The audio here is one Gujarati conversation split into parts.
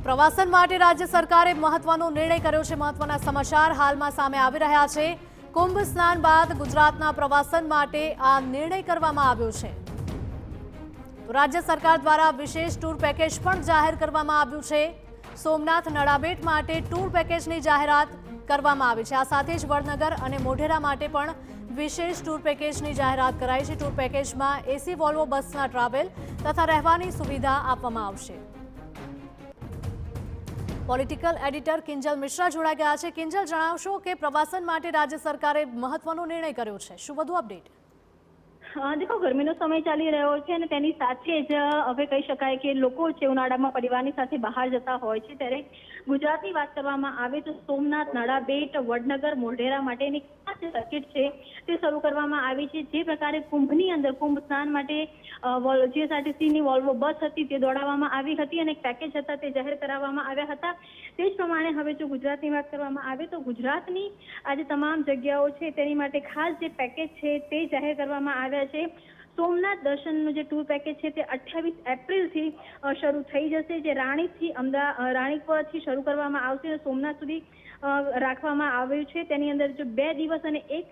પ્રવાસન માટે રાજ્ય સરકારે મહત્વનો નિર્ણય કર્યો છે। મહત્વના સમાચાર હાલમાં સામે આવી રહ્યા છે। કુંભ સ્નાન બાદ ગુજરાતના પ્રવાસન માટે આ નિર્ણય કરવામાં આવ્યો છે। રાજ્ય સરકાર દ્વારા વિશેષ ટૂર પેકેજ પણ જાહેર કરવામાં આવ્યું છે। સોમનાથ નડાબેટ માટે ટૂર પેકેજની જાહેરાત કરવામાં આવી છે। આ સાથે જ વડનગર અને મોઢેરા માટે પણ વિશેષ ટૂર પેકેજની જાહેરાત કરાઈ છે। ટૂર પેકેજમાં એસી વોલ્વો બસના ટ્રાવેલ તથા રહેવાની સુવિધા આપવામાં આવશે। પોલિટિકલ એડિટર કિંજલ મિશ્રા જોડાઈ ગયા છે। કિંજલ, જણાવશો કે પ્રવાસન માટે રાજ્ય સરકારે મહત્વનો નિર્ણય કર્યો છે, શું વધુ અપડેટ? देखो, गर्मी समय चाली रह्यो छे અને તેની સાથે જ હવે કહી શકાય કે લોકો છે ઉનાળામાં પરિવારની સાથે બહાર જતા હોય છે ત્યારે ગુજરાતની વાત કરવામાં આવે તો સોમનાથ, નડાબેટ, વડનગર, મોઢેરા માટેની ખાસ સર્કિટ છે તે શરૂ કરવામાં આવી છે। જે પ્રકારે કુંભની અંદર કુંભ સ્નાન માટે જીએસઆરટીસીની વોલ્વો બસ હતી તે દોડાવવામાં આવી હતી અને પેકેજ હતા તે જાહેર કરાવવામાં આવ્યા હતા। તે જ પ્રમાણે હવે જો ગુજરાતની વાત કરવામાં આવે તો ગુજરાતની આજે તમામ જગ્યાઓ છે તેની માટે ખાસ જે પેકેજ છે તે જાહેર કરવામાં આવ્યા છે। સોમનાથ દર્શનનું જે ટૂર પેકેજ છે તે 28 એપ્રિલથી શરૂ થઈ જશે। જે રાણીપથી શરૂ કરવામાં આવશે અને સોમનાથ સુધી રાખવામાં આવ્યું છે। તેની અંદર જો 2 દિવસ અને એક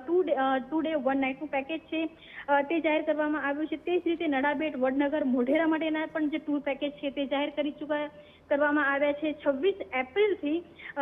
2 ડે 1 નાઇટનું પેકેજ છે તે જાહેર કરવામાં આવ્યું છે। તે જ રીતે નડાબેટ, વડનગર, મોઢેરા માટેના પણ જે ટૂર પેકેજ છે તે જાહેર કરવામાં આવ્યા છે। 26 એપ્રિલથી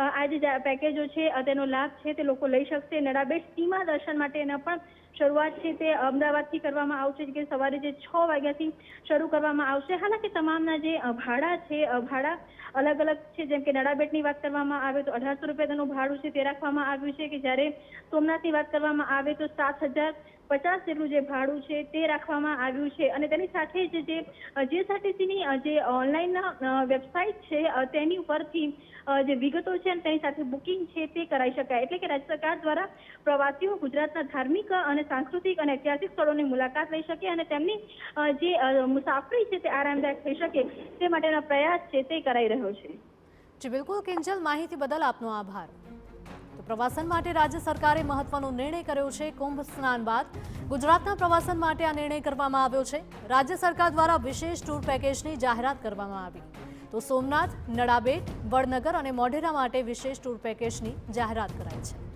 આ જે પેકેજો છે તેનો લાભ છે તે લોકો લઈ શકશે। નડાબેટ સીમા દર્શન માટેના પણ શરૂઆત છે તે અમદાવાદથી કરવામાં આવશે કે સવારે જે 6 વાગ્યાથી શરૂ કરવામાં આવશે। હાલાકી તમામના જે ભાડા છે ભાડા અલગ અલગ છે। જેમ કે નડાબેટની વાત કરવામાં આવે તો 1800 રૂપિયા તેનું ભાડું છે તે રાખવામાં આવ્યું છે કે જ્યારે સોમનાથની વાત કરવામાં આવે તો 7050 જેટલું જે ભાડું છે તે રાખવામાં આવ્યું છે। અને તેની સાથે જ જે જીએસઆરટીસીની જે ઓનલાઈન વેબસાઇટ છે તેની ઉપરથી જે વિગતો છે અને તેની સાથે બુકિંગ છે તે કરાઈ શકાય। એટલે કે રાજ્ય સરકાર દ્વારા પ્રવાસીઓ ગુજરાતના ધાર્મિક અને સાંસ્કૃતિક અને ઐતિહાસિક સ્થળોની મુલાકાત લઈ શકે અને તેમની જે મુસાફરી છે તે આરામદાયક થઈ શકે તે માટેના પ્રયાસ છે તે કરાઈ રહ્યો છે। જી બિલકુલ કિંજલ, માહિતી બદલ આપનો આભાર। તો પ્રવાસન માટે રાજ્ય સરકારે મહત્વનો નિર્ણય કર્યો છે। કુંભ સ્નાન બાદ ગુજરાતના પ્રવાસન માટે આ નિર્ણય કરવામાં આવ્યો છે। રાજ્ય સરકાર દ્વારા વિશેષ ટૂર પેકેજની જાહેરાત કરવામાં આવી તો સોમનાથ, નડાબેટ, વડનગર અને મોઢેરા માટે વિશેષ ટૂર પેકેજની જાહેરાત કરાઈ છે।